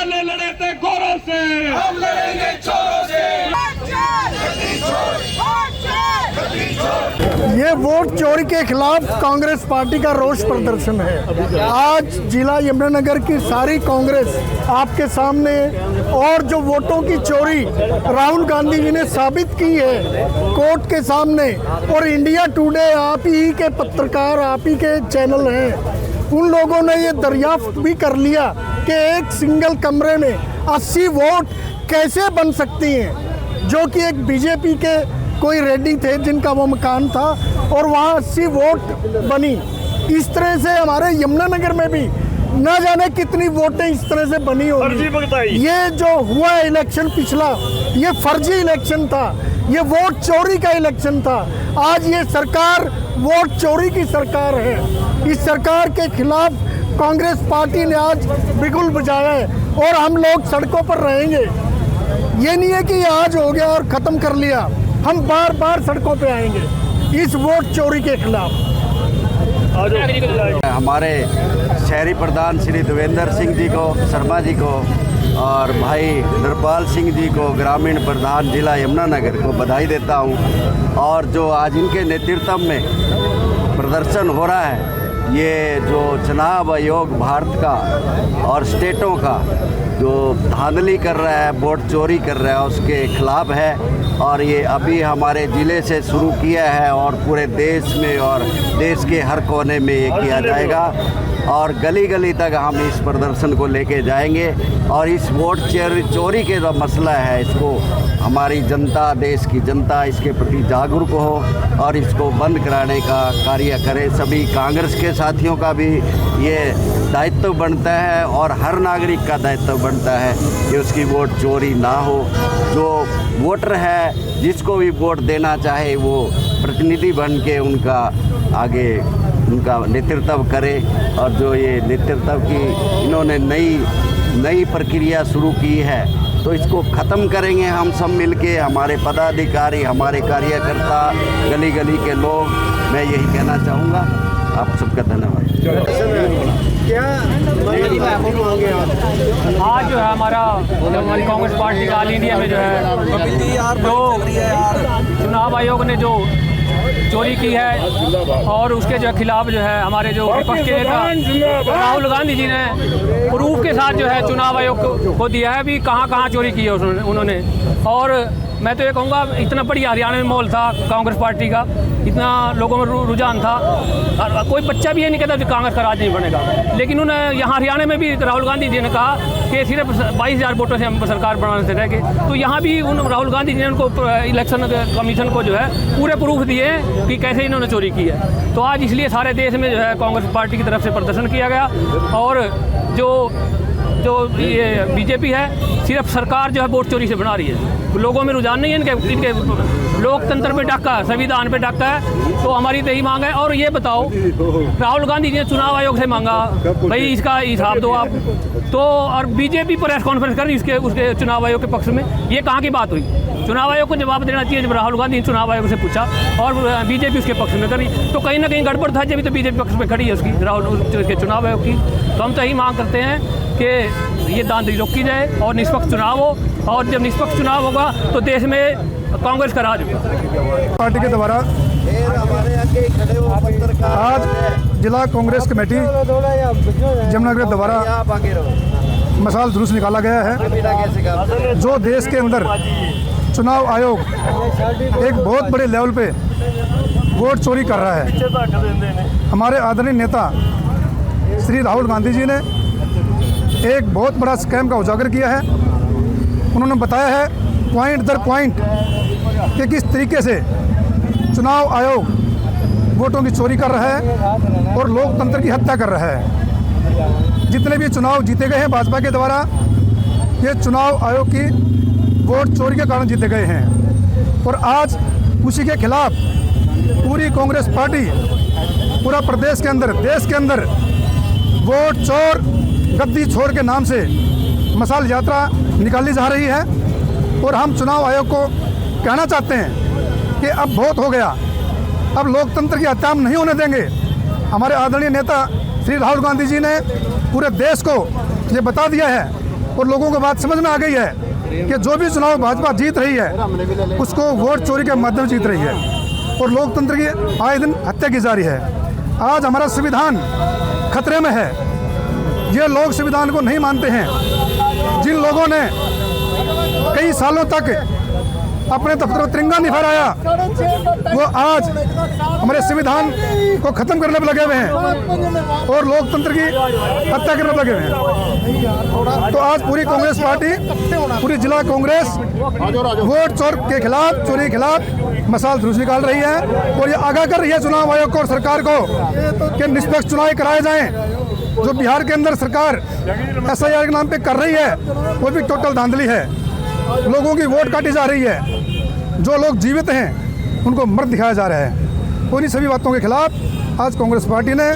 पहले लड़े थे गोरों से, हम लड़ेंगे चोरों से। ये वोट चोरी के खिलाफ कांग्रेस पार्टी का रोष प्रदर्शन है। आज जिला यमुनानगर की सारी कांग्रेस आपके सामने, और जो वोटों की चोरी राहुल गांधी जी ने साबित की है कोर्ट के सामने, और इंडिया टुडे आप ही के पत्रकार, आप ही के चैनल हैं, उन लोगों ने ये दरियाफ्त भी कर लिया कि एक सिंगल कमरे में 80 वोट कैसे बन सकती हैं, जो कि एक बीजेपी के कोई रेड्डी थे जिनका वो मकान था, और वहाँ 80 वोट बनी। इस तरह से हमारे यमुनानगर में भी न जाने कितनी वोटें इस तरह से बनी होंगी। ये जो हुआ इलेक्शन पिछला, ये फर्जी इलेक्शन था, ये वोट चोरी का इलेक्शन था। आज ये सरकार वोट चोरी की सरकार है। इस सरकार के खिलाफ कांग्रेस पार्टी ने आज बिगुल बजाया है, और हम लोग सड़कों पर रहेंगे। ये नहीं है कि आज हो गया और ख़त्म कर लिया, हम बार बार सड़कों पे आएंगे इस वोट चोरी के खिलाफ। हमारे शहरी प्रधान श्री देवेंद्र सिंह जी को, शर्मा जी को, और भाई नरपाल सिंह जी को, ग्रामीण प्रधान जिला यमुनानगर को बधाई देता हूं। और जो आज इनके नेतृत्व में प्रदर्शन हो रहा है, ये जो चुनाव आयोग भारत का और स्टेटों का जो धांधली कर रहा है, वोट चोरी कर रहा है, उसके खिलाफ है। और ये अभी हमारे ज़िले से शुरू किया है और पूरे देश में और देश के हर कोने में ये किया जाएगा, और गली गली तक हम इस प्रदर्शन को लेके जाएंगे। और इस वोट चोरी के जो मसला है, इसको हमारी जनता, देश की जनता इसके प्रति जागरूक हो और इसको बंद कराने का कार्य करे। सभी कांग्रेस के साथियों का भी ये दायित्व बनता है, और हर नागरिक का दायित्व बनता है कि उसकी वोट चोरी ना हो। जो वोटर है, जिसको भी वोट देना चाहे, वो प्रतिनिधि बन के उनका आगे उनका नेतृत्व करे। और जो ये नेतृत्व की इन्होंने नई प्रक्रिया शुरू की है, तो इसको ख़त्म करेंगे हम सब मिलके, हमारे पदाधिकारी, हमारे कार्यकर्ता, गली गली के लोग। मैं यही कहना चाहूँगा। आप सबका धन्यवाद। आज जो है हमारी कांग्रेस पार्टी का ऑल इंडिया में जो है, जो चुनाव आयोग ने जो चोरी की है और उसके जो खिलाफ जो है हमारे जो विपक्ष के नेता राहुल गांधी जी ने प्रूफ के साथ जो है चुनाव आयोग को दिया है भी कहाँ चोरी की है उन्होंने। और मैं तो ये कहूँगा, इतना बढ़िया हरियाणा में माहौल था कांग्रेस पार्टी का, इतना लोगों में रुझान था, कोई बच्चा भी ये नहीं कहता कि कांग्रेस का राज नहीं बनेगा। लेकिन उन्हें यहाँ हरियाणा में भी राहुल गांधी जी ने कहा कि सिर्फ 22,000 वोटों से हम सरकार बनाने से रह गए। तो यहाँ भी राहुल गांधी जी ने उनको इलेक्शन कमीशन को जो है पूरे प्रूफ दिए कि कैसे इन्होंने चोरी की है। तो आज इसलिए सारे देश में जो है कांग्रेस पार्टी की तरफ से प्रदर्शन किया गया। और जो ये बीजेपी है, सिर्फ सरकार जो है वोट चोरी से बना रही है, लोगों में रुझान नहीं है इनके लोकतंत्र पे डाका है, संविधान पे डाका है। तो हमारी तो यही मांग है। और ये बताओ, राहुल गांधी जी ने चुनाव आयोग से मांगा भाई इसका हिसाब दो आप, तो और बीजेपी प्रेस कॉन्फ्रेंस करी उसके चुनाव आयोग के पक्ष में। ये कहाँ की बात हुई? चुनाव आयोग को जवाब देना चाहिए। जब राहुल गांधी ने चुनाव आयोग से पूछा और बीजेपी उसके पक्ष में करी, तो कहीं ना कहीं गड़बड़ था। जब तो बीजेपी पक्ष में खड़ी है उसकी, राहुल के चुनाव आयोग की। तो हम तो यही मांग करते हैं कि ये धांधली रोकी जाए और निष्पक्ष चुनाव हो। और जब निष्पक्ष चुनाव होगा तो देश में कांग्रेस का राज होगा। पार्टी के द्वारा आज जिला कांग्रेस कमेटी यमुनानगर द्वारा मसाल जुलूस निकाला गया है। जो देश के अंदर चुनाव आयोग एक बहुत बड़े लेवल पे वोट चोरी कर रहा है, हमारे आदरणीय नेता श्री राहुल गांधी जी ने एक बहुत बड़ा स्कैम का उजागर किया है। उन्होंने बताया है पॉइंट दर पॉइंट कि किस तरीके से चुनाव आयोग वोटों की चोरी कर रहा है और लोकतंत्र की हत्या कर रहा है। जितने भी चुनाव जीते गए हैं भाजपा के द्वारा, ये चुनाव आयोग की वोट चोरी के कारण जीते गए हैं। और आज उसी के खिलाफ पूरी कांग्रेस पार्टी पूरा प्रदेश के अंदर, देश के अंदर वोट चोर गद्दी छोड़ के नाम से मसाल यात्रा निकाली जा रही है। और हम चुनाव आयोग को कहना चाहते हैं कि अब बहुत हो गया, अब लोकतंत्र की हत्या हम नहीं होने देंगे। हमारे आदरणीय नेता श्री राहुल गांधी जी ने पूरे देश को ये बता दिया है और लोगों को बात समझ में आ गई है कि जो भी चुनाव भाजपा जीत रही है उसको वोट चोरी के माध्यम से जीत रही है और लोकतंत्र की आए दिन हत्या की जा रही है। आज हमारा संविधान खतरे में है। ये लोग संविधान को नहीं मानते हैं। जिन लोगों ने कई सालों तक अपने दफ्तर में तिरंगा नहीं फहराया वो आज हमारे संविधान को खत्म करने पर लगे हुए हैं और लोकतंत्र की हत्या करने पर लगे हुए हैं। तो आज पूरी कांग्रेस पार्टी, पूरी जिला कांग्रेस वोट चोर के खिलाफ, चोरी के खिलाफ मसाल जुलूस निकाल रही है और ये आगाह कर रही है चुनाव आयोग को और सरकार को कि निष्पक्ष चुनाव कराए जाएं। जो बिहार के अंदर सरकार SIR के नाम पे कर रही है वो भी टोटल धांधली है। लोगों की वोट काटी जा रही है। जो लोग जीवित हैं उनको मर्द दिखाया जा रहा है। उन्हीं सभी बातों के खिलाफ आज कांग्रेस पार्टी ने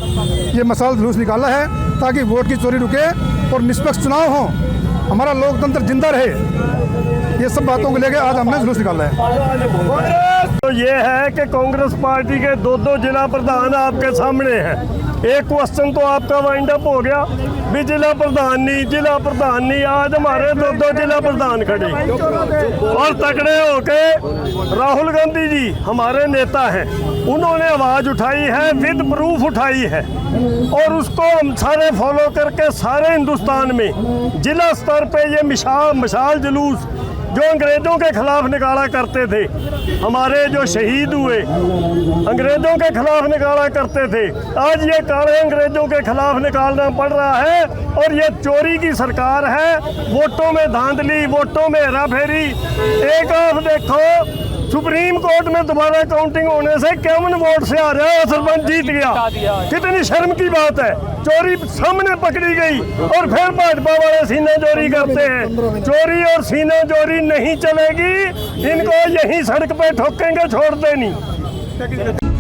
ये मसाल जुलूस निकाला है ताकि वोट की चोरी रुके और निष्पक्ष चुनाव हो, हमारा लोकतंत्र जिंदा रहे। ये सब बातों को लेकर आज हमने जुलूस निकाला है। तो ये है कि कांग्रेस पार्टी के दो जिला प्रधान आपके सामने हैं। एक क्वेश्चन तो आपका वाइंड अप हो गया भी जिला प्रधान नहीं। आज हमारे दो जिला प्रधान खड़े और तकड़े होके राहुल गांधी जी हमारे नेता हैं, उन्होंने आवाज़ उठाई है, विद प्रूफ उठाई है और उसको हम सारे फॉलो करके सारे हिंदुस्तान में जिला स्तर पे ये मशाल जुलूस जो अंग्रेज़ों के खिलाफ निकाला करते थे, हमारे जो शहीद हुए अंग्रेज़ों के खिलाफ निकाला करते थे, आज ये काले अंग्रेज़ों के खिलाफ निकालना पड़ रहा है। और ये चोरी की सरकार है, वोटों में धांधली, वोटों में हेराफेरी। एक आप देखो सुप्रीम कोर्ट में दोबारा काउंटिंग होने से 51 वोट से आ रहा है, सरपंच जीत गया। कितनी शर्म की बात है। चोरी सामने पकड़ी गई और फिर भाजपा वाले सीना चोरी करते हैं। चोरी और सीना चोरी नहीं चलेगी, इनको यहीं सड़क पे ठोकेंगे, छोड़ते नहीं।